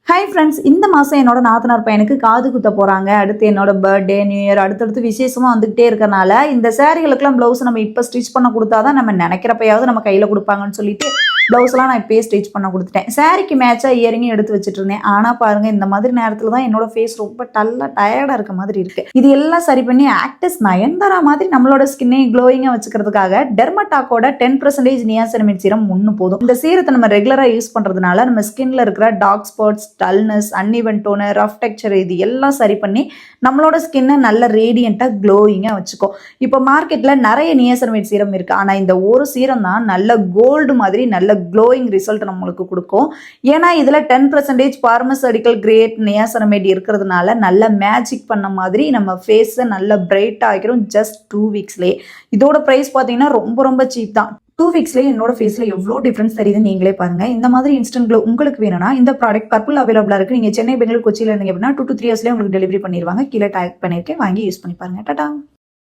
Hi friends, இந்த மாதம் என்னோட நாத்தனார் பையனுக்கு காது குத்த போகிறாங்க. அடுத்து என்னோட பர்த்டே, நியூ இயர் அடுத்தடுத்து விசேஷமாக வந்துகிட்டே இருக்கறனால இந்த சாரீகளுக்கெல்லாம் ப்ளவுஸ் நம்ம இப்போ ஸ்டிச் பண்ண கொடுத்தா தான் நம்ம நினைக்கிறப்பயாவது நம்ம கையில் கொடுப்பாங்கன்னு சொல்லிட்டு ப்ளவுஸ்லாம் நான் இப்போயே ஸ்டிச் பண்ண கொடுத்துட்டேன். சாரிக்கு மேட்சாக இயரிங்கும் எடுத்து வச்சுட்டு இருந்தேன். ஆனால் பாருங்கள், இந்த மாதிரி நேரத்தில் தான் என்னோட ஃபேஸ் ரொம்ப டயர்டாக இருக்க மாதிரி இருக்குது. இது எல்லாம் சரி பண்ணி ஆக்டர்ஸ் நயன்தாரா மாதிரி நம்மளோட ஸ்கின்னை க்ளோயிங்காக வச்சுக்கிறதுக்காக டெர்மடாக்கோட 10% நியாசினமைட் சீரம் ஒன்று போதும். இந்த சீரத்தை நம்ம ரெகுலராக யூஸ் பண்ணுறதுனால நம்ம ஸ்கின்ல இருக்கிற dark spots, dullness, uneven tone, rough texture இது எல்லாம் சரி பண்ணி நம்மளோட ஸ்கின்னை நல்ல ரேடியண்ட்டாக க்ளோயிங்காக வச்சுக்கோ. இப்போ மார்க்கெட்டில் நிறைய நியாசினமைட் சீரம் இருக்குது. ஆனால் இந்த ஒரு சீரம் தான் நல்ல கோல்டு மாதிரி நல்ல க்ளோயிங் ரிசல்ட் நம்மளுக்கு கொடுக்கும். ஏன்னா இதில் 10% பார்மசூட்டிக்கல் கிரேட் நியாசினமைட் இருக்கிறதுனால நல்ல மேஜிக் பண்ண மாதிரி நம்ம ஃபேஸை நல்ல பிரைட்டாக ஆகிக்கிறோம் ஜஸ்ட் 2 வீக்ஸ்லேயே. இதோட ப்ரைஸ் பார்த்தீங்கன்னா ரொம்ப சீப் தான். 2 வீக்ஸ்லேயே என்னோட ஃபேஸில் எவ்வளோ டிஃப்ரென்ஸ் தெரியுதுன்னு நீங்களே பாருங்கள். இந்த மாதிரி இன்ஸ்டன்ட் க்ளோ உங்களுக்கு வேணும்னா இந்த ப்ராடக்ட் பர்பிள் அவைலபிளாக இருக்குது. நீங்கள் சென்னை, பெங்களூர், கொச்சியில் இருந்தீங்க அப்படின்னா 2 to 3 ஹவர்ஸ்லேயே உங்களுக்கு டெலிவரி பண்ணிடுவாங்க. கீழே டேக் பண்ணியிருக்கேன், வாங்கி யூஸ் பண்ணி பாருங்கள். டாடா.